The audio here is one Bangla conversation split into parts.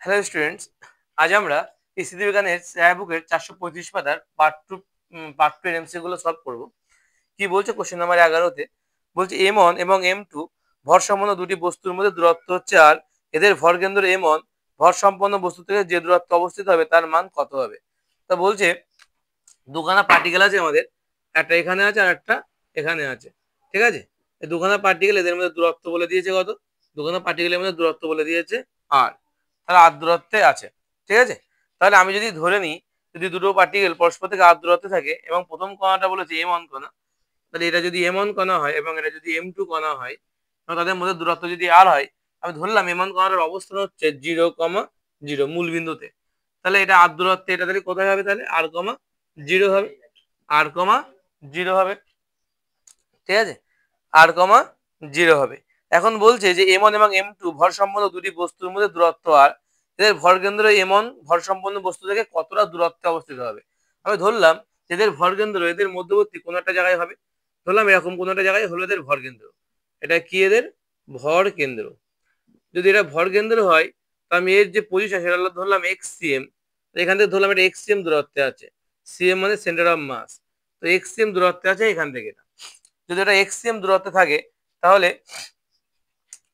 হ্যালো স্টুডেন্টস, আজ আমরা এই স্মৃতিবিজ্ঞানের স্যার বুকের 435 পাতার পার্ট টু এমসি গুলো সলভ করব। কি বলছে কোশ্চেন নাম্বার 11-তে বলছে m1 এবং m2 ভর সম্পন্ন দুটি বস্তুর মধ্যে দূরত্ব হচ্ছে আর এদের ভরকেন্দ্র m1 ভর সম্পন্ন বস্তু থেকে যে দূরত্ব অবস্থিত হবে তার মান কত হবে। তা বলছে দুখানা পার্টিকেল আছে আমাদের, একটা এখানে আছে আর একটা এখানে আছে, ঠিক আছে। এই দুখানা পার্টিকেল এদের মধ্যে দূরত্ব বলে দিয়েছে কত, দুখানা পার্টিকেলের মধ্যে দূরত্ব বলে দিয়েছে আর, তারা আর দূরত্বে আছে, ঠিক আছে। তাহলে আমি যদি ধরে নিই, যদি দুটো পার্টিকেল পরস্পর থেকে আর দূরত্বে থাকে এবং প্রথম কণাটা বলেছে m1 কণা, তাহলে এটা যদি m1 কণা হয় এবং এটা যদি m2 কণা হয়, তাদের মধ্যে দূরত্ব যদি আর হয়, আমি ধরলাম m1 কণাটার অবস্থান হচ্ছে 0,0 মূল বিন্দুতে, তাহলে এটা আর দূরত্বে এটা তাহলে কোথায় হবে, তাহলে r,0 হবে, r,0 হবে, ঠিক আছে, r,0 হবে। এখন বলছে যে m1 এবং m2 ভর সম্পন্ন দুটি বস্তুর মধ্যে দূরত্ব আর এদের ভরকেন্দ্র m1 ভর সম্পন্ন বস্তু থেকে কতটা দূরত্বে অবস্থিত হবে। আমি ধরলাম এদের ভরকেন্দ্র এদের মধ্যবর্তী কোনো একটা জায়গায় হবে, ধরলাম এরকম কোনো একটা জায়গায় হলো এদের ভরকেন্দ্র। এটা কি, এদের ভর কেন্দ্র। যদি এটা ভর কেন্দ্র হয়, তো আমি এর যে পজিশন সেটা ধরলাম xcm, এখান থেকে ধরলাম এটা xcm দূরত্বে আছে, cm মানে সেন্টার অফ মাস, তো xcm দূরত্বে আছে এখান থেকে। যদি এটা xcm দূরত্বে থাকে তাহলে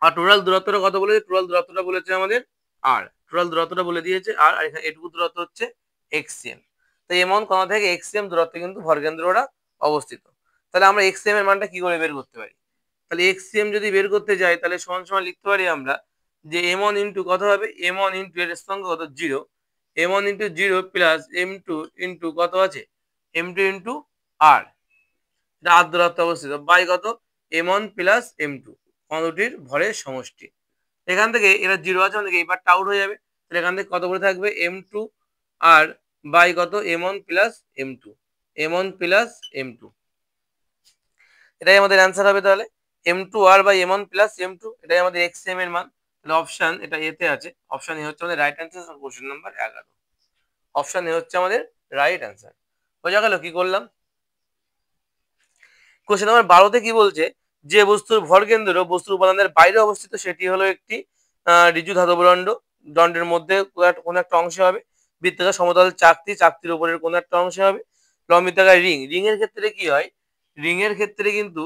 আর টোটাল দূরত্বটা কত বলেছে, টোটাল দূরত্বটা বলেছে আমাদের আর, টোটাল দূরত্বটা বলে দিয়েছে আর এখানে এটুকু দূরত্ব হচ্ছে xcm। তো এমন কোণা থেকে xcm দূরত্বে কিন্তু ভরকেন্দ্রটা অবস্থিত। তাহলে আমরা xcm এর মানটা কি করে বের করতে পারি, তাহলে xcm যদি বের করতে যাই তাহলে সমান সমান লিখতে পারি আমরা যে m1 ইন্টু কত হবে, m1 ইন্টু এর সঙ্গে কত 0, m1 into 0 plus m2 into কত আছে m2 ইন্টু আর, এটা আর দূরত্বে অবস্থিত বাই কত m1 প্লাস m2, দুটির ভরের সমষ্টি। এখান থেকে এরা 0 আছে, মানে এই পার্টটা আউট হয়ে যাবে, তাহলে এখান থেকে কত করে থাকবে m2 আর বাই কত m1 plus m2, m1 plus m2, এটাই আমাদের অ্যান্সার হবে। তাহলে m2 R by m1 plus m2, এটাই আমাদের xm এর মান। তাহলে অপশন এটা এতে আছে, অপশন এ হচ্ছে আমাদের right answer question number 11। Option A হচ্ছে আমাদের রাইট অ্যান্সার। বোঝা গেল কি করলাম। কোশ্চেন নাম্বার 12-তে কি বলছে, যে বস্তুর ভরকেন্দ্র বস্তুর উপাদানের বাইরে অবস্থিত সেটি হলো একটি ঋজু ধাতব দণ্ড, দণ্ডের মধ্যে কোনো একটা অংশে হবে, বৃত্তাকার সমতল চাকতি, চাকতির উপরের কোনো একটা অংশে হবে, লম্বিতাকার রিং, রিং এর ক্ষেত্রে কি হয়, রিং এর ক্ষেত্রে কিন্তু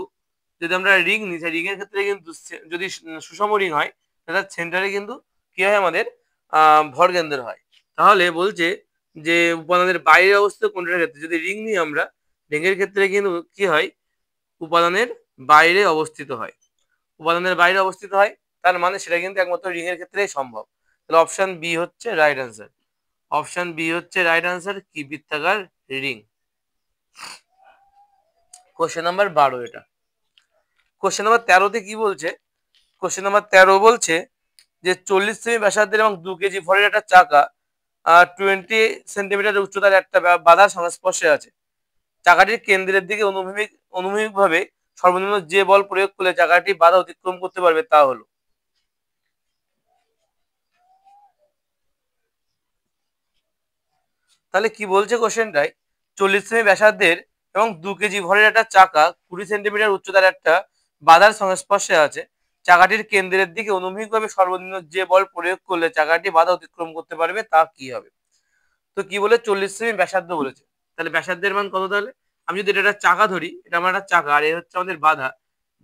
যদি আমরা রিং নিই, রিং এর ক্ষেত্রে কিন্তু যদি সুষম রিং হয় তাহলে সেন্টারে কিন্তু কি হয় আমাদের ভরকেন্দ্র হয়। তাহলে বলছে যে উপাদানের বাইরে অবস্থিত কোনটার ক্ষেত্রে যদি রিং নিই আমরা, রিং এর ক্ষেত্রে কিন্তু কি হয়, উপাদানের বাইরে অবস্থিত হয়, উপাদানের বাইরে অবস্থিত হয়, তার মানে সেটা কিন্তু একমাত্র রিং এর ক্ষেত্রেই সম্ভব। তাহলে অপশন বি হচ্ছে রাইট অ্যান্সার, অপশন বি হচ্ছে রাইট অ্যান্সার, কি বৃত্তাকার রিং। কোশ্চেন নাম্বার 12 এটা। কোশ্চেন নাম্বার 13-তে কি বলছে, কোশ্চেন নাম্বার 13 বলছে যে 40 সেমি ব্যাসার্ধের এবং 2 কেজি ভরের একটা চাকা 20 সেন্টিমিটার উচ্চতার একটা বাধার সংস্পর্শে আছে, চাকাটির কেন্দ্রের দিকে অনুভূমিকভাবে সর্বনিম্ন যে বল প্রয়োগ করলে চাকাটি বাধা অতিক্রম করতে পারবে তা হলো। তাহলে কি বলছে কোশ্চেনটাই, 40 সেমি ব্যাসার্ধের এবং 2 কেজি ভরের একটা চাকা 20 সেন্টিমিটার উচ্চতার একটা বাধার সংস্পর্শে আছে, চাকাটির কেন্দ্রের দিকে অনুভূমিকভাবে সর্বনিম্ন যে বল প্রয়োগ করলে চাকাটি বাধা অতিক্রম করতে পারবে তা কি হবে। তো কি বলে 40 সেমি ব্যাসার্ধ বলেছে, তাহলে ব্যাসার্ধের মান কত, তাহলে আমি যদি এটা একটা চাকা ধরি, এটা আমার একটা চাকা আর এ হচ্ছে আমাদের বাধা,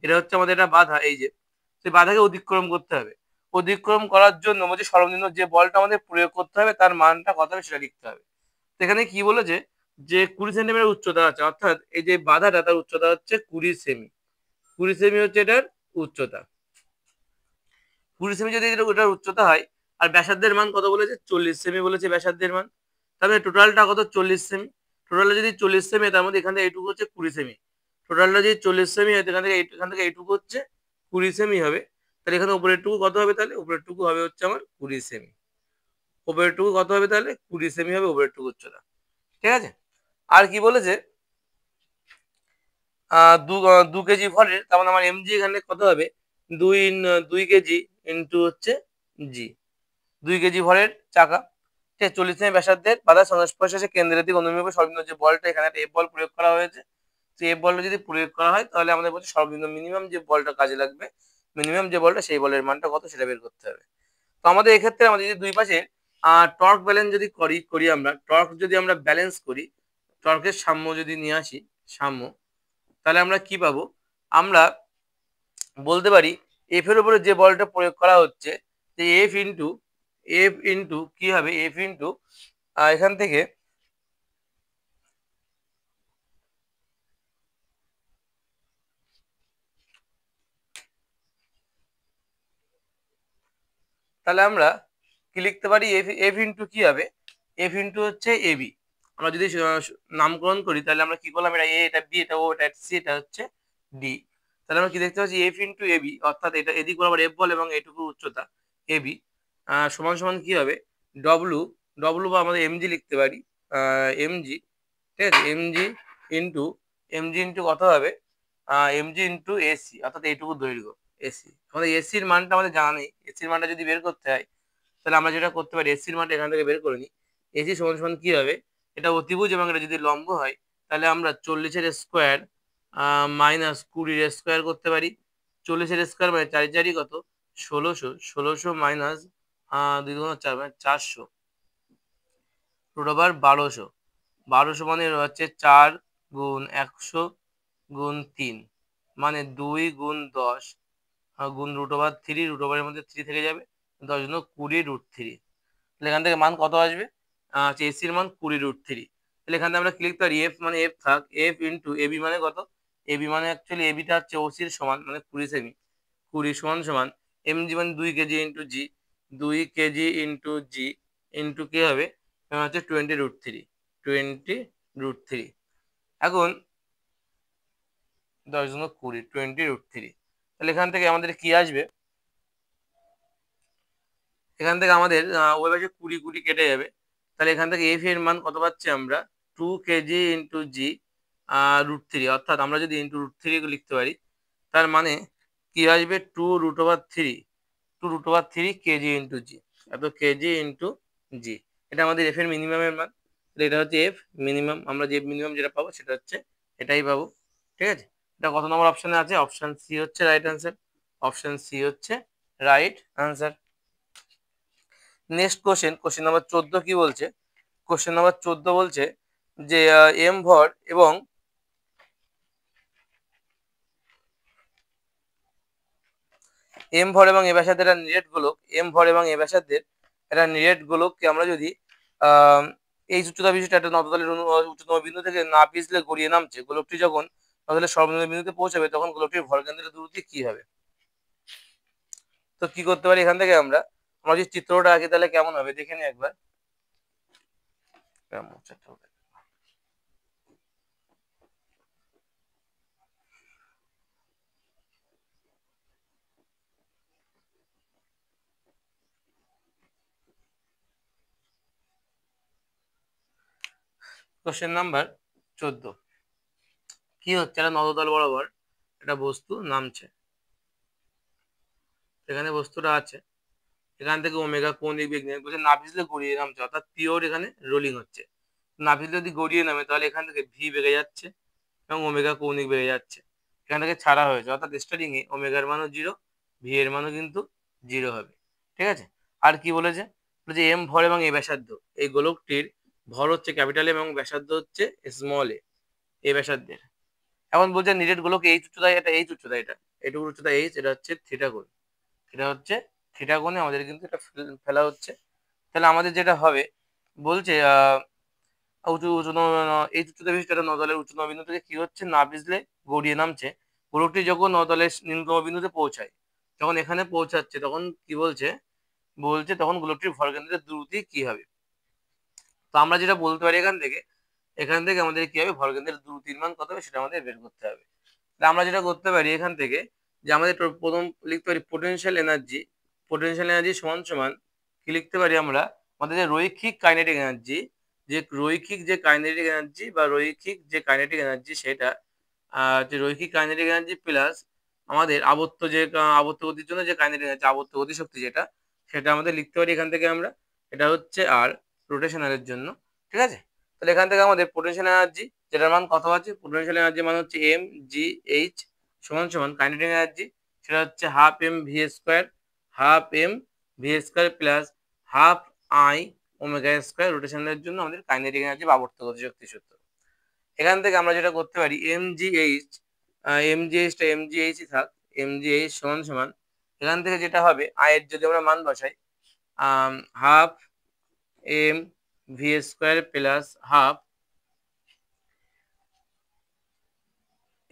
এটা হচ্ছে আমাদের একটা বাধা, এই যে সেই বাধাকে অতিক্রম করতে হবে, অতিক্রম করার জন্য বলছে সর্বনিম্ন যে বলটা আমাদের প্রয়োগ করতে হবে তার মানটা কত হবে সেটা লিখতে হবে। এখানে কি বলেছে যে 20 সেন্টিমিটার উচ্চতা আছে, অর্থাৎ এই যে বাধাটা তার উচ্চতা হচ্ছে 20 সেমি, 20 সেমি হচ্ছে এটার উচ্চতা, 20 সেমি যদি ওটার উচ্চতা হয়, আর ব্যাসার্ধের মান কত বলেছে 40 সেমি বলেছে ব্যাসার্ধের মান, তাহলে টোটালটা কত 40 সেমি, টোটালটা যদি 40 সেমি তার মধ্যে এখান থেকে এইটুকু হচ্ছে 20 সেমি, টোটালটা যদি 40 সেমি হয় এখান থেকে এইটুকু হচ্ছে 20 সেমি হবে, তাহলে এখানে উপরের টুকু কত হবে, তাহলে উপরের টুকু হবে হচ্ছে আমার 20 সেমি, উপরের টুকু কত হবে, তাহলে 20 সেমি হবে উপরের টুকু উচ্চতা, ঠিক আছে। আর কি বলেছে, দু কেজি ভরের, তার মানে আমার এমজি এখানে কত হবে, দুই কেজি ইন্টু হচ্ছে জি, 2 কেজি ভরের চাকা, ঠিক আছে, 40 সেমি ব্যাসার্ধের বাধার সংস্পর্শে এসে কেন্দ্রের দিকে অনুভূমিক সর্বনিম্ন যে বলটা এখানে একটা এফ বল প্রয়োগ করা হয়েছে, সেই এফ বলটা যদি প্রয়োগ করা হয় তাহলে আমাদের বলছে সর্বনিম্ন মিনিমাম যে বলটা কাজে লাগবে, মিনিমাম যে বলটা সেই বলের মানটা কত সেটা বের করতে হবে। তো আমাদের এক্ষেত্রে আমাদের যদি দুই পাশে টর্ক ব্যালেন্স যদি করি আমরা টর্ক যদি আমরা ব্যালেন্স করি, টর্কের সাম্য যদি নিয়ে আসি, সাম্য, তাহলে আমরা কি পাবো? আমরা বলতে পারি এফ এর উপরে যে বলটা প্রয়োগ করা হচ্ছে, যে এফ ইন্টু কি হবে, এফ ইন্টু এখান থেকে তাহলে আমরা কি লিখতে পারি, এফ এফ ইন্টু কি হবে, এফ ইন্টু হচ্ছে এবি। আমরা যদি নামকরণ করি তাহলে আমরা কি করলাম, এটা এ, এটা বি, এটা ও, এটা সি, এটা হচ্ছে ডি। তাহলে আমরা কি দেখতে পাচ্ছি, এফ ইন্টু এবি, অর্থাৎ এটা এদিক বরাবর এফ বল এবং এটুকু উচ্চতা এবি সমান সমান কি হবে, ডব্লু, ডব্লু বা আমাদের এমজি লিখতে পারি, এমজি, ঠিক আছে, এমজি ইন্টু কত হবে, এমজি ইন্টু এসি, অর্থাৎ এইটুকু দৈর্ঘ্য এসি। আমাদের এসির মানটা আমাদের জানা নেই, এসির মানটা যদি বের করতে হয় তাহলে আমরা যেটা করতে পারি, এসির মানটা এখান থেকে বের করে নিই। এসি সমান সমান কি হবে, এটা অতিভুজ এবং এটা যদি লম্ব হয় তাহলে আমরা 40-এর স্কোয়ার মাইনাস 20-এর স্কোয়ার করতে পারি। 40-এর স্কোয়ার মানে 4 4 কত, 1600, 1600 মাইনাস 2 গুণ 4 মানে 400, রুট ওভার 1200, 1200 মানে হচ্ছে 4 গুণ 100 গুণ 3 মানে 2 গুণ 10 গুণ রুট ওভার 3, রুট ওভারের মধ্যে 3 থেকে যাবে, 10 গুণ 20 রুট 3। তাহলে এখান থেকে মান কত আসবে, এসির মান 20 রুট 3। তাহলে এখান থেকে আমরা কি লিখতে পারি, এফ মানে এফ থাক, এফ ইন্টু এবি মানে কত, এবি মানে অ্যাকচুয়ালি এবিটা হচ্ছে ওসির সমান মানে 20 সেমি, 20 সমান সমান এমজি মানে 2 কেজি ইন্টু জি, 2 কেজি ইন্টু জি ইন্টু কি হবে, হচ্ছে 20 রুট 3, 20 রুট 3। এখন 10 গুণ 20, 20 রুট 3। তাহলে এখান থেকে আমাদের কি আসবে, এখান থেকে আমাদের ওই পাশে 20 20 কেটে যাবে। তাহলে এখান থেকে এফ এর মান কত পাচ্ছি আমরা, 2 কেজি ইন্টু জি রুট 3, অর্থাৎ আমরা যদি ইন্টু রুট 3 লিখতে পারি তার মানে কি আসবে, 2 root over 3, 2 root over 3 kg into G, এত কেজি ইন্টু জি। এটা আমাদের এফ এর মিনিমামের মান। তাহলে এটা হচ্ছে এফ মিনিমাম, আমরা যে মিনিমাম যেটা পাবো সেটা হচ্ছে এটাই পাবো, ঠিক আছে। এটা কত নম্বর অপশনে আছে, অপশন সি হচ্ছে রাইট অ্যান্সার, অপশন সি হচ্ছে right answer. Next question number 14 কি বলছে, কোশ্চেন নাম্বার 14 বলছে যে এম ভর এবং এ ব্যাসার্ধের একটা নিরেট গোলক, এম ভর এবং এ ব্যাসার্ধের একটা নিরেট গোলককে আমরা যদি এই উচ্চতা বিশিষ্ট একটা নততলের উচ্চতম বিন্দু থেকে না পিছলে গড়িয়ে নামছে, গোলকটি যখন নততলের সর্বনিম্ন বিন্দুতে পৌঁছাবে তখন গোলকটির ভরকেন্দ্রের দূরত্ব কি হবে। তো কি করতে পারি, এখান থেকে আমরা আমরা যদি চিত্রটা আঁকি তাহলে কেমন হবে দেখে নিই একবার। কোশ্চেন নাম্বার 14 কি হচ্ছে, একটা নততল বরাবর একটা বস্তু নামছে, এখানে বস্তুটা আছে, এখান থেকে ওমেগা কৌণিক বেগ নিয়ে বলছে না পিছলে গড়িয়ে নামছে, অর্থাৎ পিওর এখানে রোলিং হচ্ছে। না পিছলে যদি গড়িয়ে নামে তাহলে এখান থেকে ভি বেড়ে যাচ্ছে এবং ওমেগা কৌণিক বেড়ে যাচ্ছে, এখান থেকে ছাড়া হয়েছে, অর্থাৎ স্টার্টিং এ ওমেগার মানও 0, ভি এর মানও কিন্তু 0 হবে, ঠিক আছে। আর কি বলেছে, বলেছে এম ভর এবং এ ব্যাসার্ধ, এই গোলকটির ভর হচ্ছে ক্যাপিটাল এম এবং ব্যাসার্ধ হচ্ছে স্মল এ ব্যাসার্ধের। এখন বলছে নিরেট গোলক এইচ উচ্চতায়, এটা এইচ উচ্চতায়, এটা এটুকু উচ্চতা এইচ, এটা হচ্ছে থিটা কোণ, এটা হচ্ছে থিটা কোণে আমাদের কিন্তু এটা ফেলা হচ্ছে। তাহলে আমাদের যেটা হবে, বলছে এই উচ্চতা বিশিষ্ট একটা নতলের উচ্চতম বিন্দু থেকে কি হচ্ছে, না পিছলে গড়িয়ে নামছে, গোলকটি যখন নতলের নিম্নতম বিন্দুতে পৌঁছায়, যখন এখানে পৌঁছাচ্ছে তখন কি বলছে, বলছে তখন গোলকটির ভরকেন্দ্রের দূরত্ব কি হবে। তো আমরা যেটা বলতে পারি এখান থেকে আমাদের কি হবে, ভরকেন্দ্রের দূরত্বের মান কত হবে সেটা আমাদের বের করতে হবে। তাহলে আমরা যেটা করতে পারি এখান থেকে, যে আমাদের প্রথম লিখতে পারি পোটেনশিয়াল এনার্জি, পোটেনশিয়াল এনার্জি সমান সমান কি লিখতে পারি আমরা, আমাদের যে রৈখিক কাইনেটিক এনার্জি, যে রৈখিক যে কাইনেটিক এনার্জি বা রৈখিক যে কাইনেটিক এনার্জি সেটা যে রৈখিক কাইনেটিক এনার্জি প্লাস আমাদের আবর্ত যে আবর্ত গতির জন্য যে কাইনেটিক এনার্জি, আবর্ত গতি শক্তি যেটা, সেটা আমাদের লিখতে পারি এখান থেকে আমরা, এটা হচ্ছে আর রোটেশনালের জন্য, ঠিক আছে। তাহলে এখান থেকে আমাদের পোটেনশিয়াল এনার্জি যেটার মান কত আছে, পোটেনশিয়াল এনার্জি মান হচ্ছে এম জি এইচ সমান সমান কাইনেটিক এনার্জি সেটা হচ্ছে half M V square, half M V square plus half I omega square রোটেশনের জন্য আমাদের কাইনেটিক এনার্জি বা আবর্তক গতিশক্তি সূত্র। এখান থেকে আমরা যেটা করতে পারি এমজিএইচটা এমজিএইচই থাক, এমজিএইচ সমান সমান এখান থেকে যেটা হবে আয়ের যদি আমরা মান বসাই half M V square plus half,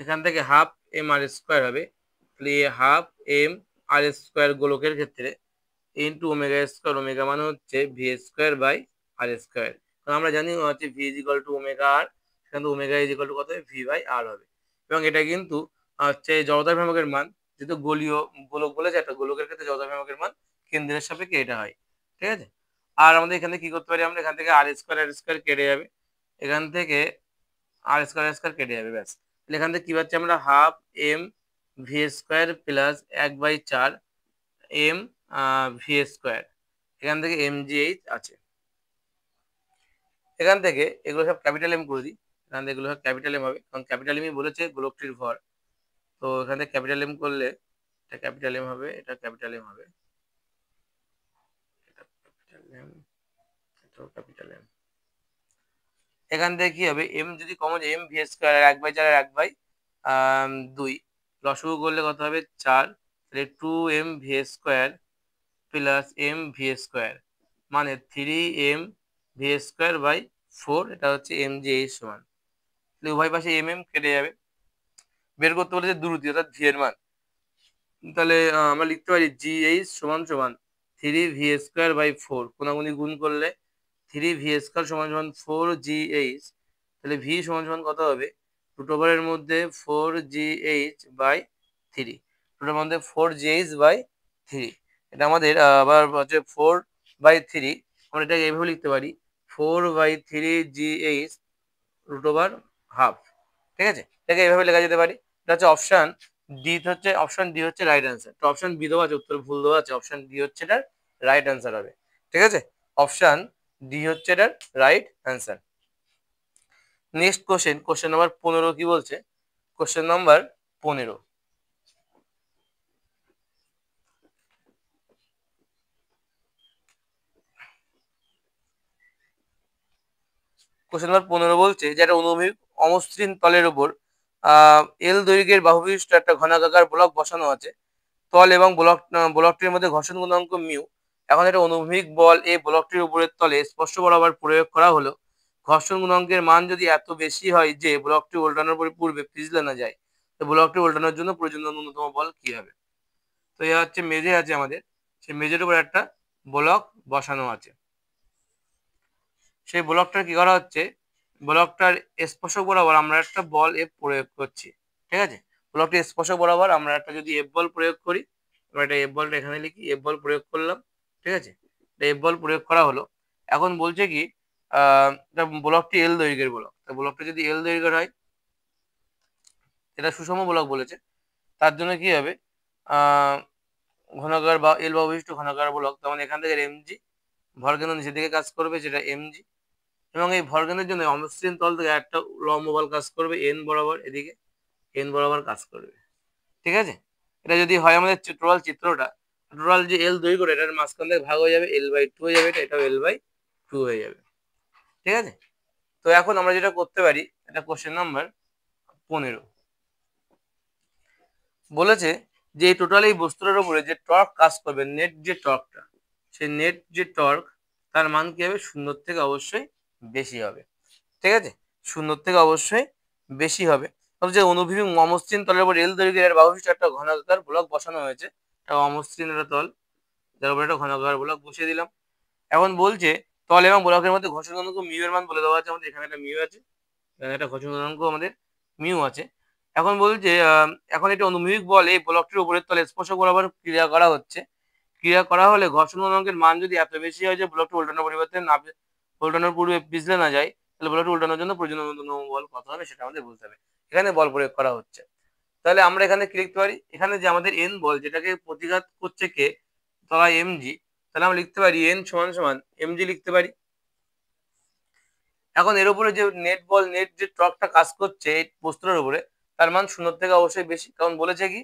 এখান থেকে হাফ এম আর স্কোয়ার হবে, তাহলে হাফ এম আর স্কোয়ার গোলকের ক্ষেত্রে ইন্টু ওমেগা স্কোয়ার, ওমেগা মানে হচ্ছে V square by R square. কারণ আমরা জানি হচ্ছে V is equal to omega R, সেখান থেকে ওমেগা ইজ ইকুয়াল টু কত হবে ভি বাই আর হবে। এবং এটা কিন্তু হচ্ছে জড়তার ভ্রামকের মান, যেহেতু গোলীয় গোলক বলেছে একটা গোলকের ক্ষেত্রে জড়তার ভ্রামকের মান কেন্দ্রের সাপেক্ষে এটা হয়, ঠিক আছে। আর আমাদের এখানে কি করতে পারি আমরা, এখান থেকে আর স্কোয়ার কেটে যাবে, এখান থেকে আর স্কোয়ার কেটে যাবে, ব্যাস। তাহলে এখান থেকে কি পাচ্ছি আমরা, half M V square plus 1/4 M V square, এখান থেকে এমজিএইচ আছে। এখান থেকে এগুলো সব ক্যাপিটাল এম করে দিই, এখান থেকে এগুলো সব ক্যাপিটাল এম হবে, কারণ ক্যাপিটাল এমই বলেছে গোলকটির ভর। তো এখান থেকে ক্যাপিটাল এম করলে এটা ক্যাপিটাল এম হবে, এটা ক্যাপিটাল এম হবে, এটা ক্যাপিটাল এম, এটাও ক্যাপিটাল এম। এখান থেকে কি হবে, এম যদি কমন এম ভি স্কোয়ার আর 1/4 আর 1/2 লসগু করলে কত হবে 4, তাহলে 2m V square plus M V square মানে 3m ভি স্কোয়ার বাই 4, এটা হচ্ছে এম জি এইচ সমান। তাহলে উভয় পাশে এম এম কেটে যাবে, বের করতে বলেছে দ্রুতি অর্থাৎ ভি এর মান। তাহলে আমরা লিখতে পারি জি এইচ সমান সমান 3 ভি স্কোয়ার বাই 4, কোনাগুনি গুণ করলে 3 ভি স্কোয়ার সমান সমান 4 GH, তাহলে ভি সমান সমান কত হবে, রুট ওভারের মধ্যে 4 GH বাই 3, রুটের মধ্যে 4 GH বাই 3। এটা আমাদের আবার হচ্ছে 4/3, আমরা এটাকে এইভাবে লিখতে পারি 4/3 GH রুট ওভার হাফ, ঠিক আছে। এটাকে এইভাবে লেখা যেতে পারে। এটা হচ্ছে অপশন ডি হচ্ছে রাইট অ্যান্সার। তো অপশন বি দেওয়া আছে, উত্তর ভুল দেওয়া আছে, অপশন ডি হচ্ছে এটার রাইট অ্যান্সার হবে, ঠিক আছে। অপশন ডি হচ্ছে এটার right answer. Next question number 15 কি বলছে, কোশ্চেন নাম্বার 15, কোশ্চেন নাম্বার 15 বলছে যে একটা অনুভূমিক অমসৃণ তলের উপর এল দৈর্ঘ্যের বাহুবিশিষ্ট একটা ঘনাকার ব্লক বসানো আছে, তল এবং ব্লকটির মধ্যে ঘর্ষণ গুণাঙ্ক মিউ। এখন একটা অনুভূমিক বল এই ব্লকটির উপরের তলে স্পর্শ বরাবর প্রয়োগ করা হলো, ঘর্ষণ গুণাঙ্কের মান যদি এত বেশি হয় যে ব্লকটি উল্টানোর পূর্বে পিছলে না যায়, তো ব্লকটি উল্টানোর জন্য প্রয়োজনীয় ন্যূনতম বল কি হবে। তো এ হচ্ছে মেঝে আছে আমাদের, সেই মেঝের উপর একটা ব্লক বসানো আছে, সেই ব্লকটার কি করা হচ্ছে, ব্লকটার স্পর্শক বরাবর আমরা একটা বল এফ প্রয়োগ করছি, ঠিক আছে। ব্লকটি স্পর্শক বরাবর আমরা একটা যদি এফ বল প্রয়োগ করি, আমরা এটা এফ বলটা এখানে লিখি, এফ বল প্রয়োগ করলাম, ঠিক আছে। এফ বল প্রয়োগ করা হলো। এখন বলছে কি ব্লকটি এল দৈর্ঘ্যের ব্লক, তো ব্লকটা যদি এল দৈর্ঘ্যের হয়, এটা সুষম ব্লক বলেছে, তার জন্য কি হবে ঘনকার বা এল বা বিশিষ্ট ঘনকার ব্লক, তখন এখান থেকে এমজি ভরকেন্দ্র নিচের দিকে কাজ করবে, যেটা এমজি, এবং এই ভরকেন্দ্রের জন্য অমসৃণ তল থেকে একটা লম্ব বল কাজ করবে এন বরাবর, এদিকে এন বরাবর কাজ করবে, ঠিক আছে। এটা যদি হয় আমাদের টোটাল চিত্রটা, টোটাল যে এল দৈর্ঘ্য এটার মাঝখান থেকে ভাগ হয়ে যাবে, L/2 হয়ে যাবে, এটাও L/2 হয়ে যাবে, ঠিক আছে। তো এখন আমরা যেটা করতে পারি, এটা কোশ্চেন নাম্বার 15 বলেছে যে টোটাল এই বস্তুটার উপরে যে টর্ক কাজ করবে, নেট যে টর্কটা, সেই নেট যে টর্ক তার মান কি হবে, শূন্যর থেকে অবশ্যই বেশি হবে, ঠিক আছে, শূন্যর থেকে অবশ্যই বেশি হবে। তবে যে অনুভূমিক অমসৃণ তলের উপর এল দৈর্ঘ্যের বাহুবিশিষ্ট একটা ঘনাকার ব্লক বসানো হয়েছে, একটা অমসৃণ একটা তল, যার উপর একটা ঘনাকার ব্লক বসিয়ে দিলাম। এখন বলছে তল এবং ব্লকের মধ্যে ঘর্ষণ গুণাঙ্ক মিউ এর মান বলে দেওয়া আছে আমাদের, এখানে একটা মিউ আছে, এখানে একটা ঘর্ষণ গুণাঙ্ক আমাদের মিউ আছে। এখন বলছে এখন এটা অনুভূমিক বল এই ব্লকটির উপরের তলে স্পর্শক বরাবর ক্রিয়া করা হচ্ছে, ক্রিয়া করা হলে ঘর্ষণ গুণাঙ্কের মান যদি এত বেশি হয় যে ব্লকটি উল্টানোর পরিবর্তে না উল্টানোর পূর্বে পিছলে না যায়, তাহলে বলটি উল্টানোর জন্য প্রয়োজনীয় ন্যূনতম বল কত হবে সেটা আমাদের বলতে হবে। এখানে বল প্রয়োগ করা হচ্ছে, তাহলে আমরা এখানে কি লিখতে পারি, এখানে যে আমাদের এন বল যেটাকে প্রতিঘাত করছে কে, তলা এমজি, তাহলে আমরা লিখতে পারি এন সমান সমান এমজি লিখতে পারি। এখন এর উপরে যে নেট যে টর্কটা কাজ করছে এই বস্তুটার উপরে, তার মান শূন্য থেকে অবশ্যই বেশি, কারণ বলেছে কি,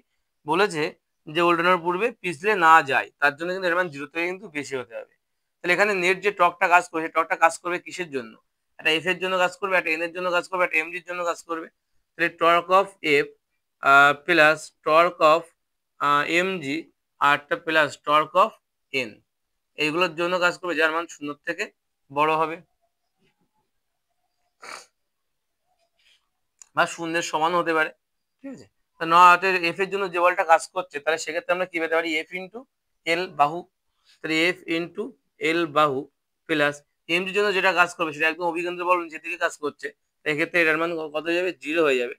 বলেছে যে উল্টানোর পূর্বে পিছলে না যায়, তার জন্য কিন্তু এর মান 0 থেকে কিন্তু বেশি হতে হবে। তাহলে এখানে নেট যে টর্কটা কাজ করবে, টর্কটা কাজ করবে কিসের জন্য? একটা এফ এর জন্য কাজ করবে, একটা এন এর জন্য কাজ করবে, একটা এমজির জন্য কাজ করবে। তাহলে torque of F plus torque of MG আর একটা প্লাস টর্ক অফ এন, এইগুলোর জন্য কাজ করবে, যার মান 0 থেকে বড় হবে বা 0-এর সমান হতে পারে। ঠিক আছে, তা নয় এফ এর জন্য যে বলটা কাজ করছে, তাহলে সেক্ষেত্রে আমরা কি পেতে পারি? এফ ইন্টু এল বাহু। তাহলে এফ ইন্টু এল বাহু প্লাস এমজির জন্য যেটা কাজ করবে সেটা একদম অভিকেন্দ্র বল যেদিকে কাজ করছে, এক্ষেত্রে এটার মান কত হয়ে যাবে? 0 হয়ে যাবে।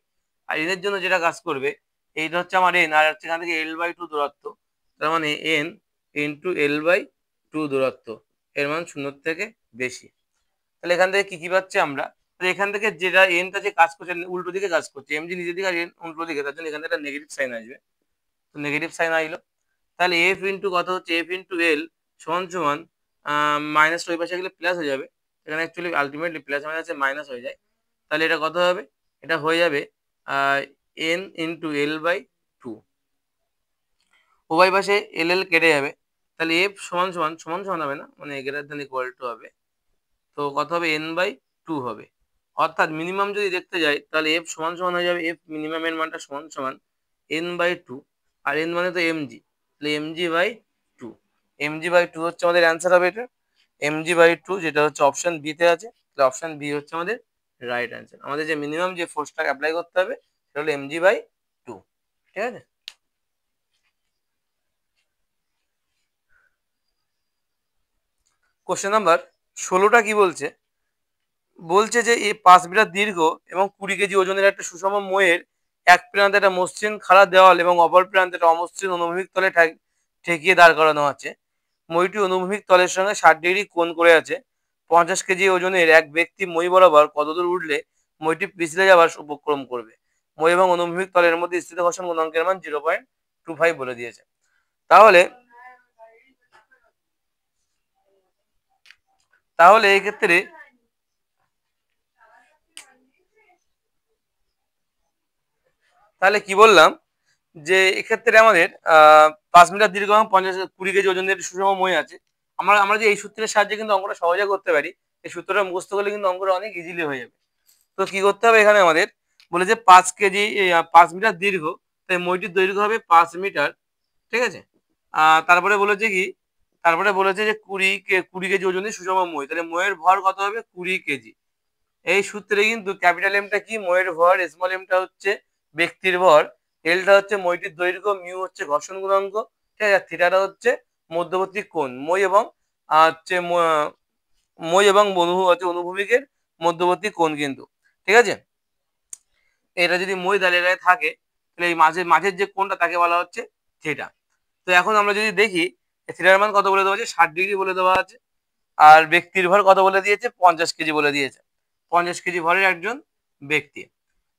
আর এন এর জন্য যেটা কাজ করবে, এইটা হচ্ছে আমার এন, আর হচ্ছে এখান থেকে L/2 দূরত্ব, তার মানে এন ইন্টু L/2 দূরত্ব, এর মান 0 থেকে বেশি। তাহলে এখান থেকে কি কি পাচ্ছি আমরা? তাহলে এখান থেকে যেটা এনটা যে কাজ করছে উল্টো দিকে কাজ করছে, এমজি নিজের দিকে আর এন উল্টো দিকে, তার জন্য এখান থেকে একটা নেগেটিভ সাইন আসবে। তো নেগেটিভ সাইন আইলো। তাহলে এফ ইন্টু কত হচ্ছে? এফ ইন্টু এল সমান সমান মাইনাস ওই পাশে গেলে প্লাস হয়ে যাবে, এখানে অ্যাকচুয়ালি আলটিমেটলি প্লাস মাইনাসে মাইনাস হয়ে যায়। তাহলে এটা কত হবে? এটা হয়ে যাবে এন ইন্টু L/2, উভয় পাশে এল এল কেটে যাবে। তাহলে এফ সমান সমান সমান সমান হবে না, মানে গ্রেটার দ্যান ইকুয়াল টু হবে। তো কত হবে? n/2 হবে। অর্থাৎ মিনিমাম যদি দেখতে যাই, তাহলে এফ সমান সমান হয়ে যাবে, এফ মিনিমাম এর মানটা সমান সমান n/2, আর n মানে তো mg, তাহলে mg/2। mg/2 হচ্ছে আমাদের অ্যান্সার হবে এটা, mg/2, যেটা হচ্ছে অপশন বি তে আছে। তাহলে অপশন বি হচ্ছে আমাদের রাইট অ্যান্সার। আমাদের যে মিনিমাম যে ফোর্সটা অ্যাপ্লাই করতে হবে সেটা হলো mg/2। ঠিক আছে, কোশ্চেন নাম্বার 16টা কি বলছে? বলছে যে এই 5 মিটার দীর্ঘ এবং 20 কেজি ওজনের একটা সুষম মইয়ের এক প্রান্তে একটা মসৃণ খাড়া দেওয়াল এবং অপর প্রান্তে একটা অমসৃণ অনুভূমিক তলে ঠেকিয়ে দাঁড় করানো আছে। মইটি অনুভূমিক তলের সঙ্গে 60 ডিগ্রি কোণ করে আছে। 50 কেজি ওজনের এক ব্যক্তি মই বরাবর কতদূর উঠলে মইটি পিছলে যাওয়ার উপক্রম করবে? মই এবং অনুভূমিক তলের মধ্যে স্থিত ঘর্ষণ গুণাঙ্কের মান 0.25 বলে দিয়েছে। তাহলে তাহলে এই ক্ষেত্রে কি বললাম, যে এক্ষেত্রে আমাদের 5 মিটার দীর্ঘ এবং 20 কেজি ওজনের সুষম মই আছে। আমরা আমরা যে এই সূত্রের সাহায্যে কিন্তু অঙ্কটা সহজে করতে পারি, এই সূত্রটা মুখস্থ করলে কিন্তু অঙ্কটা অনেক ইজিলি হয়ে যাবে। তো কি করতে হবে এখানে আমাদের? বলে যে 5 কেজি 5 মিটার দীর্ঘ, তাই মইটির দৈর্ঘ্য হবে 5 মিটার। ঠিক আছে, তারপরে বলেছে কি, তারপরে বলেছে যে 20 কেজি ওজনের সুষম মই, তাহলে মইয়ের ভর কত হবে? 20 কেজি। এই সূত্রে কিন্তু ক্যাপিটাল এমটা কি? মইয়ের ভর, স্মল এমটা হচ্ছে ব্যক্তির ভর, এলটা হচ্ছে মইটির দৈর্ঘ্য, মিউ হচ্ছে ঘর্ষণ গুণাঙ্ক, ঠিক আছে, থিটাটা হচ্ছে মধ্যবর্তী কোণ, মই এবং হচ্ছে মই এবং অনুভূমিকের মধ্যবর্তী কোণ কিন্তু। ঠিক আছে, এটা যদি মই দাঁড়িয়ে থাকে, তাহলে এই মাঝের যে কোণটা তাকে বলা হচ্ছে থিটা। তো এখন আমরা যদি দেখি থিটার মান কত বলে দেওয়া আছে? 60 ডিগ্রি বলে দেওয়া আছে। আর ব্যক্তির ভর কত বলে দিয়েছে? 50 কেজি বলে দিয়েছে। 50 কেজি ভরের একজন ব্যক্তি।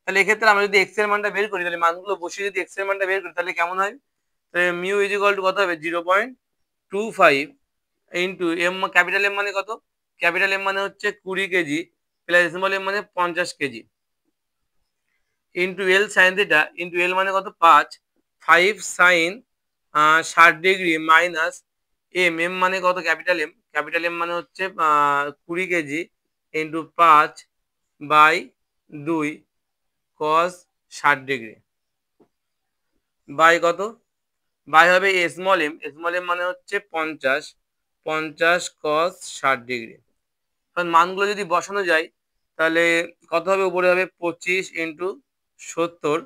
তাহলে এক্ষেত্রে আমরা যদি এক্স এর মানটা বের করি, তাহলে মানগুলো বসিয়ে যদি এক্স এর মানটা বের করি, তাহলে কেমন হয়? তাহলে মিউ ইজ ইকুয়াল টু কত হবে? 0.25 ইন্টু এম, ক্যাপিটাল এম মানে কত? ক্যাপিটাল এম মানে হচ্ছে 20 কেজি প্লাস স্মল এম মানে 50 kg into L sine theta into L মানে কত? 5 sine 60 degree minus M, M মানে কত? ক্যাপিটাল এম মানে হচ্ছে 20 kg into 5/2 cos 60 degree by কত? বাই হবে স্মল এম মানে হচ্ছে 50 কস 60 ডিগ্রি। কারণ মানগুলো যদি বসানো যায়, তাহলে কত হবে? উপরে হবে 25 ইন্টু 70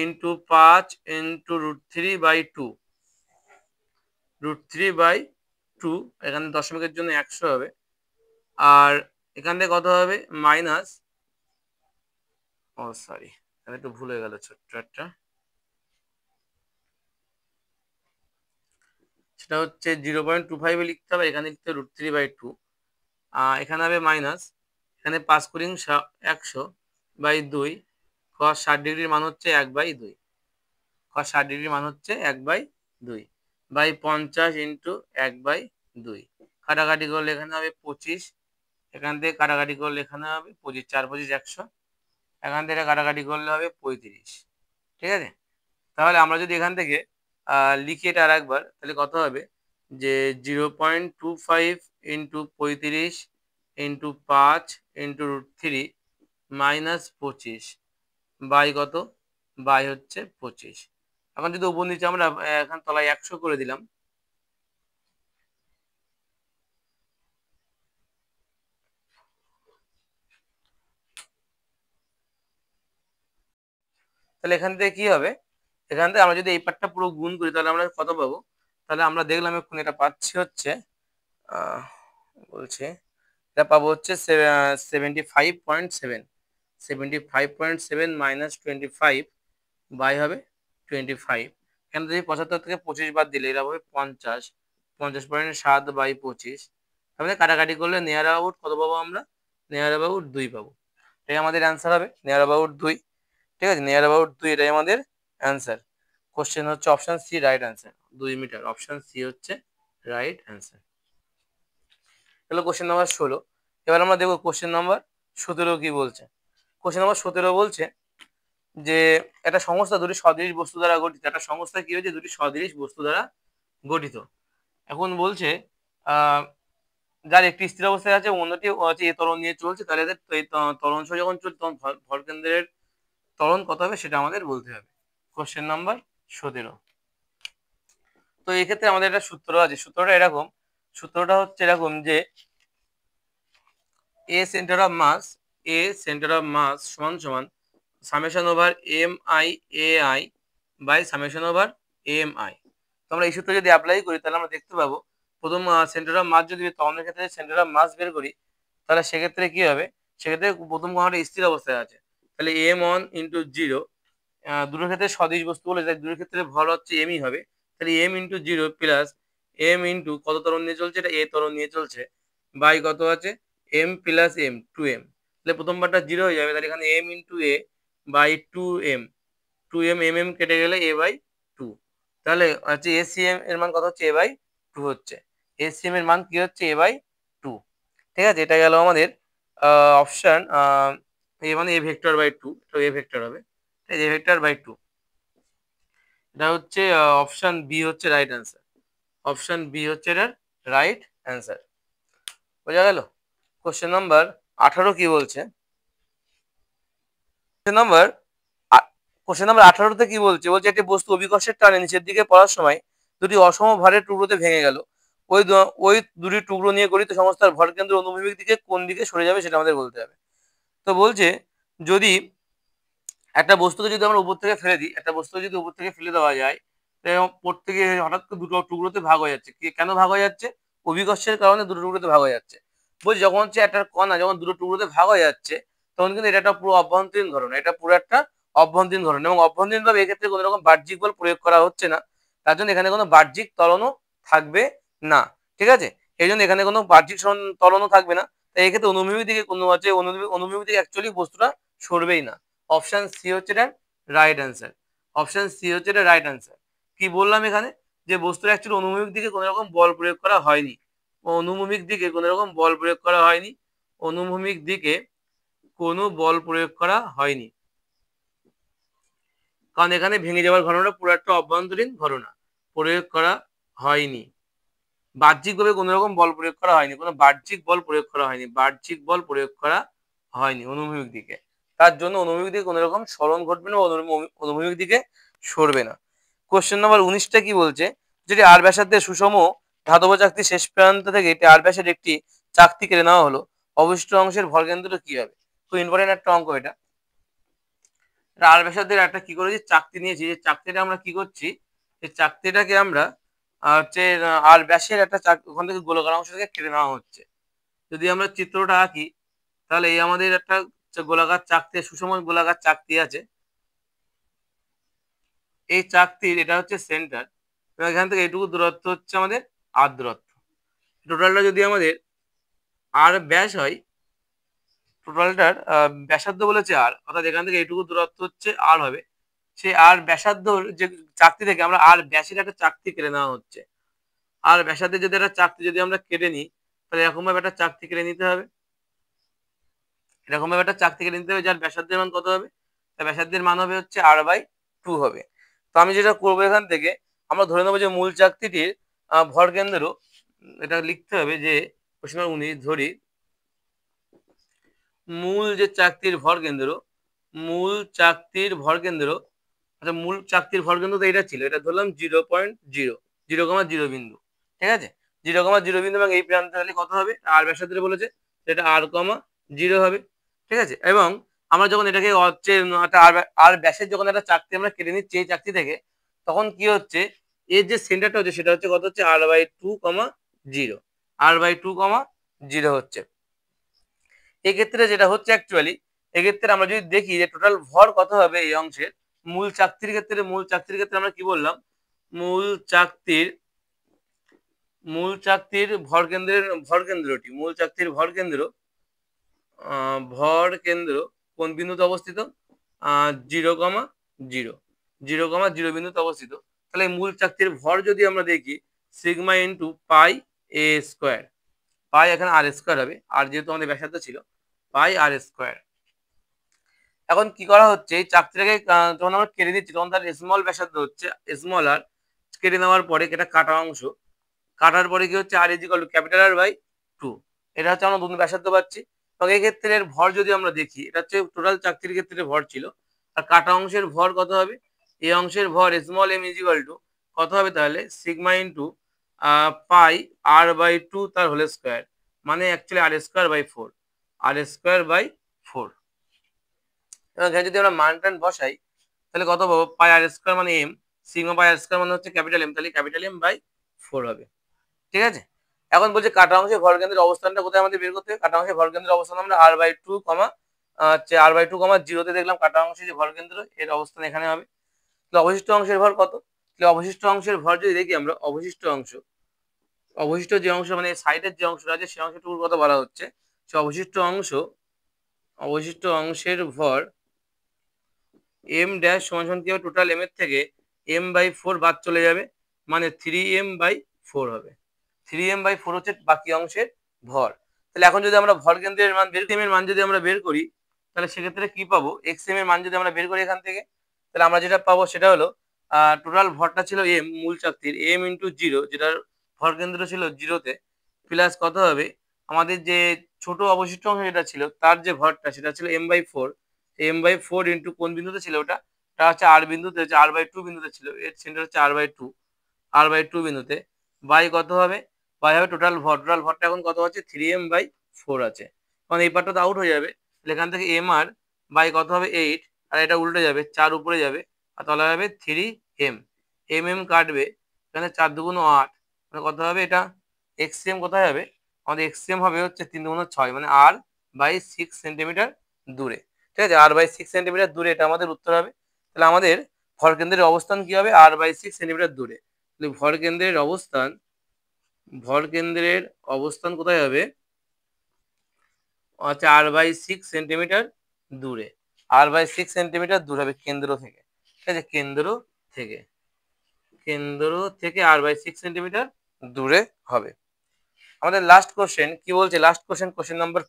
ইন্টু 5 ইন্টু √3/2, √3/2, এখানে দশমিকের জন্য 100 হবে। আর এখান থেকে কত হবে? মাইনাস, ও সরি, এখানে একটু ভুল হয়ে গেল, ছোট্ট একটা, সেটা হচ্ছে 0.25 লিখতে হবে, এখানে লিখতে হবে √3/2। এখানে হবে মাইনাস, এখানে 5×100/2 cos 60 ডিগ্রির মান হচ্ছে 1/2, cos 60 ডিগ্রির মান হচ্ছে 1/2 বাই 50 ইন্টু 1/2। কাটাকাটি করলে এখানে হবে 25, এখান থেকে কাটাকাটি করলে এখানে হবে 25, 4×25 100, এখান থেকে কাটাকাটি করলে হবে 35। ঠিক আছে, তাহলে আমরা যদি এখান থেকে লিখি এটা আর একবার, তাহলে কত হবে যে 0.25 into 35 into 5 into √3 minus 25 by কত, বাই হচ্ছে 25। এখন যদি উপর নিচে আমরা এখন তলায় 100 করে দিলাম, তাহলে এখান থেকে কি হবে, এখান থেকে আমরা যদি এই পার্টটা পুরো গুণ করি তাহলে আমরা কত পাবো, তাহলে আমরা দেখলাম এখন এটা পাচ্ছি হচ্ছে আহ, বলছে এটা পাবো হচ্ছে 75.7, 75.7 মাইনাস 25 বাই হবে 25। এখানে যদি 75 থেকে 25 বাদ দিলে এটা হবে 50, 50.7 বাই 25, তাহলে কাটাকাটি করলে নিয়ার অ্যাবাউট কত পাবো আমরা, নিয়ার অ্যাবাউট 2 পাবো। এটাই আমাদের অ্যান্সার হবে, নিয়ার অ্যাবাউট 2। ঠিক আছে, নিয়ার অ্যাবাউট 2 এটাই আমাদের অ্যান্সার। কোশ্চেন হচ্ছে option C right answer, 2 metre, option C হচ্ছে রাইট অ্যান্সার। তাহলে কোশ্চেন নাম্বার 16। এবার আমরা দেখবো কোশ্চেন নাম্বার 17 কি বলছে। কোশ্চেন নাম্বার 17 বলছে যে একটা সংস্থা দুটি সদৃশ বস্তু দ্বারা গঠিত, একটা সংস্থা কি হয়েছে দুটি সদৃশ বস্তু দ্বারা গঠিত। এখন বলছে আহ যার একটি স্থির অবস্থায় আছে অন্যটি হচ্ছে এ ত্বরণ নিয়ে চলছে, তাহলে এদের এই ত্বরণ সহ যখন চলছে তখন ভরকেন্দ্রের ত্বরণ কত হবে সেটা আমাদের বলতে হবে। Question number 17। তো এই ক্ষেত্রে আমাদের একটা সূত্র আছে, সূত্রটা এরকম, সূত্রটা হচ্ছে এরকম যে A centre of mass, A centre of mass সমান সমান summation over M I A I by summation over M I. তো আমরা এই সূত্র যদি অ্যাপ্লাই করি তাহলে আমরা দেখতে পাবো প্রথম সেন্টার অফ মাস যদি ত্বরণের ক্ষেত্রে সেন্টার অফ মাস বের করি, তাহলে সেক্ষেত্রে কি হবে, সেক্ষেত্রে প্রথম কোণটা স্থির অবস্থায় আছে, তাহলে m1 ইন্টু 0, দুটোর ক্ষেত্রে সদিশ বস্তু বলে তাই দুটোর ক্ষেত্রে ভর হচ্ছে এমই হবে, তাহলে m into 0 plus m into কত ত্বরণ নিয়ে চলছে, এটা এ ত্বরণ নিয়ে চলছে, বাই কত আছে m প্লাস m 2m। তাহলে প্রথম বারটা 0 হয়ে যাবে, তাহলে এখানে m into a by 2m, 2m mm কেটে গেলে a বাই 2, তাহলে হচ্ছে এসিএম এর মান কত হচ্ছে a বাই 2 হচ্ছে, এসিএম এর মান কি হচ্ছে a বাই 2। ঠিক আছে, এটা গেল আমাদের অপশন এ মানে a ভেক্টর বাই 2, তো a ভেক্টর হবে, a ভেক্টর বাই 2, এটা হচ্ছে অপশন বি হচ্ছে রাইট অ্যান্সার, অপশন বি হচ্ছে এটার রাইট অ্যান্সার। বোঝা গেল। কোশ্চেন নাম্বার 18 কি বলছে, কোশ্চেন নাম্বার কোশ্চেন নাম্বার 18তে কি বলছে, বলছে একটি বস্তু অভিকর্ষের টানে নিচের দিকে পড়ার সময় দুটি অসম ভারের টুকরোতে ভেঙে গেল, ওই দুটি টুকরো নিয়ে গঠিত সংস্থার ভরকেন্দ্র অনুভূমিক দিকে কোন দিকে সরে যাবে সেটা আমাদের বলতে হবে। তো বলছে যদি একটা বস্তুকে যদি আমরা উপর থেকে ফেলে দিই, একটা বস্তুকে যদি উপর থেকে ফেলে দেওয়া যায়, প্রত্যেকে হঠাৎ করে দুটো টুকরোতে ভাগ হয়ে যাচ্ছে, কেন ভাগ হয়ে যাচ্ছে, অভিকর্ষের কারণে দুটো টুকরোতে ভাগ হয়ে যাচ্ছে। বলছি যখন হচ্ছে একটা কণা যখন দুটো টুকরোতে ভাগ হয়ে যাচ্ছে তখন কিন্তু এটা একটা পুরো অভ্যন্তরীণ ঘটনা, এটা পুরো একটা অভ্যন্তরীণ ঘটনা, এবং অভ্যন্তরীণ ভাবে এক্ষেত্রে কোনো রকম বাহ্যিক বল প্রয়োগ করা হচ্ছে না, তার জন্য এখানে কোনো বাহ্যিক ত্বরণও থাকবে না। ঠিক আছে, এই জন্য এখানে কোনো বাহ্যিক ত্বরণও থাকবে না, তাই এক্ষেত্রে অনুভূমিক দিকে কোনো হচ্ছে অনুভূমিক দিকে অ্যাকচুয়ালি বস্তুটা সরবেই না। অপশন সি হচ্ছে এটার রাইট অ্যান্সার, অপশন সি হচ্ছে এটা রাইট অ্যান্সার। কি বললাম এখানে, যে বস্তুর অ্যাকচুয়ালি অনুভূমিক দিকে কোনো রকম বল প্রয়োগ করা হয়নি, অনুভূমিক দিকে কোনো রকম বল প্রয়োগ করা হয়নি, অনুভূমিক দিকে কোনো বল প্রয়োগ করা হয়নি, কারণ এখানে ভেঙে যাওয়ার ঘটনাটা পুরো একটা অভ্যন্তরীণ ঘটনা, প্রয়োগ করা হয়নি, বাহ্যিকভাবে কোনো রকম বল প্রয়োগ করা হয়নি, কোনো বাহ্যিক বল প্রয়োগ করা হয়নি, বাহ্যিক বল প্রয়োগ করা হয়নি অনুভূমিক দিকে, তার জন্য অনুভূমিক দিকে কোনো রকম সরণ ঘটবে না, অনুভূমিক দিকে সরবে না। কোশ্চেন নাম্বার 19টা কি বলছে, যেটি আর ব্যাসার্ধের সুষম ধাতব চাকতি শেষ প্রান্ত থেকে এটি আর ব্যাসের একটি চাকতি কেটে নেওয়া হলো, অবশিষ্ট অংশের ভরকেন্দ্র কি হবে। খুব ইম্পর্টেন্ট একটা অঙ্ক এটা, আর ব্যাসার্ধের একটা কি করেছি চাকতি নিয়েছি, যে চাকতিটা আমরা কি করছি, এই চাকতিটাকে আমরা হচ্ছে আর ব্যাসের একটা ওখান থেকে গোলাকার অংশ থেকে কেটে নেওয়া হচ্ছে। যদি আমরা চিত্রটা আঁকি তাহলে এই আমাদের একটা গোলাকার চাকতি, সুষম গোলাকার চাকতি আছে, এই চাকতির এটা হচ্ছে সেন্টার, এবং এখান থেকে এইটুকু দূরত্ব হচ্ছে আমাদের আর দূরত্ব, টোটালটা যদি আমাদের আর ব্যাস হয়, টোটালটার ব্যাসার্ধ বলেছে আর, অর্থাৎ এখান থেকে এইটুকু দূরত্ব হচ্ছে আর হবে, সেই আর ব্যাসার্ধর যে চাকতি থেকে আমরা আর ব্যাসের একটা চাকতি কেটে নেওয়া হচ্ছে, আর ব্যাসার্ধের যদি একটা চাকতি যদি আমরা কেটে নিই তাহলে এরকম ভাবে একটা চাকতি কেটে নিতে হবে, এরকম ভাবে একটা চাকতি কেটে নিতে হবে, যার ব্যাসার্ধের মান কত হবে, তার ব্যাসার্ধের মান হবে হচ্ছে r/2 হবে। তো আমি যেটা করবো এখান থেকে আমরা ধরে নেবো যে মূল চাকতিটির ভর কেন্দ্র, এটা লিখতে হবে যে প্রশ্ন 19 ধরি মূল যে চাকতির ভর কেন্দ্র, মূল চাকতির ভর কেন্দ্র, আচ্ছা মূল চাকতির ভর কেন্দ্র তো এটা ছিল, এটা ধরলাম 0.0, 0,0 বিন্দু, ঠিক আছে, 0,0 বিন্দু, এবং এই প্রান্ত তাহলে কত হবে, আর ব্যাসার্ধে বলেছে সেটা r,0 হবে, ঠিক আছে। এবং আমরা যখন এটাকে হচ্ছে আর ব্যাসের যখন একটা চাকতি আমরা কেটে নিচ্ছি এই চাকতি থেকে, তখন কি হচ্ছে, এর যে সেন্টারটা হচ্ছে সেটা হচ্ছে কত হচ্ছে r/2,0, r/2,0 হচ্ছে। এক্ষেত্রে যেটা হচ্ছে অ্যাকচুয়ালি, এক্ষেত্রে আমরা যদি দেখি যে টোটাল ভর কত হবে এই অংশের, মূল চাকতির ক্ষেত্রে আমরা কি বললাম, মূল চাকতির ভর কেন্দ্র কোন বিন্দুতে অবস্থিত, 0,0 বিন্দুতে অবস্থিত। তাহলে মূল চাকতির ভর যদি আমরা দেখি সিগমা ইন্টু পাই এ স্কোয়ার, পাই এখানে আর স্কোয়ার হবে, আর যেহেতু আমাদের ব্যাসার্ধ ছিল পাই আর স্কোয়ার। এখন কি করা হচ্ছে, এই চাকতিটাকে যখন আমরা কেটে দিচ্ছি তখন তার স্মল ব্যাসার্ধ হচ্ছে স্মল আর, কেটে নেওয়ার পরে এটা কাটা অংশ, কাটার পরে কি হচ্ছে R is equal to capital R by 2, এটা হচ্ছে আমরা নতুন ব্যাসার্ধ পাচ্ছি। এবং এই ক্ষেত্রে এর ভর যদি আমরা দেখি, এটা হচ্ছে টোটাল চাকতির ক্ষেত্রে ভর ছিল, আর কাটা অংশের ভর কত হবে, এই অংশের ভর স্মল এম ইজিক্যাল টু কত হবে তাহলে সিগমা ইন্টু পাই r/2 তার হোল স্কোয়ার, মানে অ্যাকচুয়ালি r²/4, r²/4। এবং এখানে যদি আমরা মান টান বসাই তাহলে কত পাবো, পাই r² মানে এম, সিগমা পাই r² মানে হচ্ছে ক্যাপিটাল এম, তাহলে ক্যাপিটাল M/4 হবে, ঠিক আছে। এখন বলছে কাটা অংশের ভর কেন্দ্রের অবস্থানটা কোথায় আমাদের বের করতে হবে, কাটা অংশের ভর কেন্দ্রের অবস্থান আমরা r/2, হচ্ছে r/2, 0 দেখলাম কাটা অংশের যে ভর কেন্দ্র এর অবস্থান এখানে হবে। তাহলে অবশিষ্ট অংশের ভর কত, তাহলে অবশিষ্ট অংশের ভর যদি দেখি আমরা, অবশিষ্ট যে অংশ মানে সাইডের যে অংশটা আছে সেই অংশটুকুর কথা বলা হচ্ছে, সে অবশিষ্ট অংশের ভর m ড্যাশ সমান কি হবে, টোটাল m এর থেকে m/4 বাদ চলে যাবে, মানে 3m/4 হবে, 3m/4 হচ্ছে বাকি অংশের ভর। তাহলে এখন যদি আমরা ভর কেন্দ্রের মান বের করি তাহলে সেক্ষেত্রে কি পাবো, xm এর মান যদি আমরা বের করি এখান থেকে, তাহলে আমরা যেটা পাবো সেটা হলো টোটাল ভরটা ছিল m মূল চাকতির m ইন্টু 0, যেটার ভর কেন্দ্র ছিল 0-তে, প্লাস কত হবে আমাদের যে ছোট অবশিষ্ট অংশ যেটা ছিল তার যে ভরটা সেটা ছিল m/4, m/4 ইন্টু কোন বিন্দুতে ছিল ওটা হচ্ছে r বিন্দুতে, হচ্ছে r/2 বিন্দুতে ছিল, এর সেন্টার হচ্ছে r/2 বিন্দুতে, বাই কত হবে, বাই হবে টোটাল ভরটা এখন কত আছে 3m/4 আছে, কারণ এই পার্টটা তো আউট হয়ে যাবে, তাহলে এখান থেকে mr বাই কত হবে 8, আর এটা উল্টে যাবে 4 উপরে যাবে, আর তলা যাবে 3m, কাটবে, এখানে 4 2 8, মানে কত হবে এটা xm কোথায় হবে, আমাদের xm হবে হচ্ছে 3 2 6, মানে r/6 সেন্টিমিটার দূরে, ঠিক আছে, r/6 সেন্টিমিটার দূরে এটা আমাদের উত্তর হবে। তাহলে আমাদের ভর কেন্দ্রের অবস্থান কি হবে, r/6 সেন্টিমিটার দূরে, তাহলে ভর কেন্দ্রের অবস্থান কোথায় হবে, আচ্ছা r/6 সেন্টিমিটার দূরে, r/6 সেন্টিমিটার দূর হবে কেন্দ্র থেকে, ঠিক আছে, কেন্দ্র থেকে r/6 সেন্টিমিটার দূরে হবে। আমাদের লাস্ট কোশ্চেন কি বলছে, কোশ্চেন নাম্বার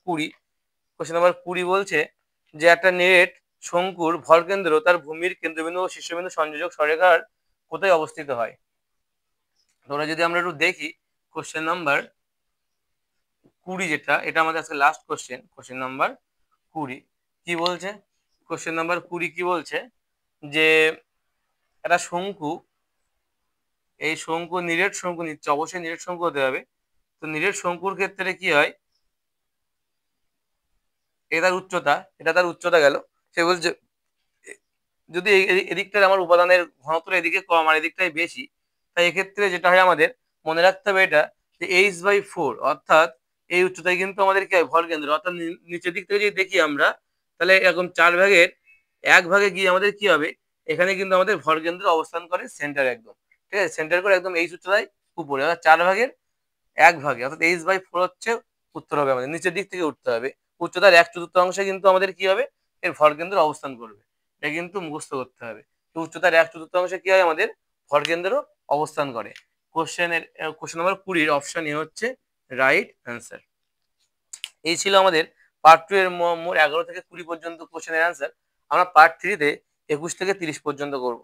20 বলছে যে একটা নেট শঙ্কুর ভর কেন্দ্র তার ভূমির কেন্দ্রবিন্দু ও শীর্ষবিন্দু সংযোজক সরেখার কোথায় অবস্থিত হয়। তোমরা যদি আমরা একটু দেখি কোশ্চেন নাম্বার 20, যেটা এটা আমাদের আজকে লাস্ট কোশ্চেন নাম্বার 20 কি বলছে, কোশ্চেন নাম্বার 20 কি বলছে যে একটা শঙ্কু, এই শঙ্কু নিরেট শঙ্কু নিচ্ছে, অবশ্যই নিরেট শঙ্কু হতে হবে। তো নিরেট শঙ্কুর ক্ষেত্রে কি হয়, এটা তার উচ্চতা গেল, সে বলছে যদি এদিকটার আমার উপাদানের ঘনত্ব এদিকে কম আর এদিকটাই বেশি, তাই এক্ষেত্রে যেটা হয় আমাদের মনে রাখতে হবে এটা যে h/4, অর্থাৎ এই উচ্চতায় কিন্তু আমাদের কি হয় ভর কেন্দ্র, অর্থাৎ নিচের দিক থেকে যদি দেখি আমরা তাহলে এরকম 4 ভাগের 1 ভাগে গিয়ে আমাদের কি হবে, এখানে কিন্তু আমাদের ভর কেন্দ্র অবস্থান করে সেন্টার একদম, ঠিক আছে, সেন্টার করে একদম এই উচ্চতায় উপরে, অর্থাৎ 4 ভাগের 1 ভাগে, অর্থাৎ h/4 হচ্ছে উত্তর হবে, আমাদের নিচের দিক থেকে উঠতে হবে, উচ্চতার 1/4 কিন্তু আমাদের কি হবে এর ভর কেন্দ্র অবস্থান করবে, এটা কিন্তু মুখস্থ করতে হবে। তো উচ্চতার 1/4 কি হয় আমাদের ভর কেন্দ্র অবস্থান করে। কোশ্চেন নাম্বার 20 অপশন এ হচ্ছে রাইট অ্যান্সার। এই ছিল আমাদের পার্ট 2 এর মোট 11 থেকে 20 পর্যন্ত কোশ্চেনের অ্যান্সার। আমরা পার্ট 3 তে 21 থেকে 30 পর্যন্ত করব।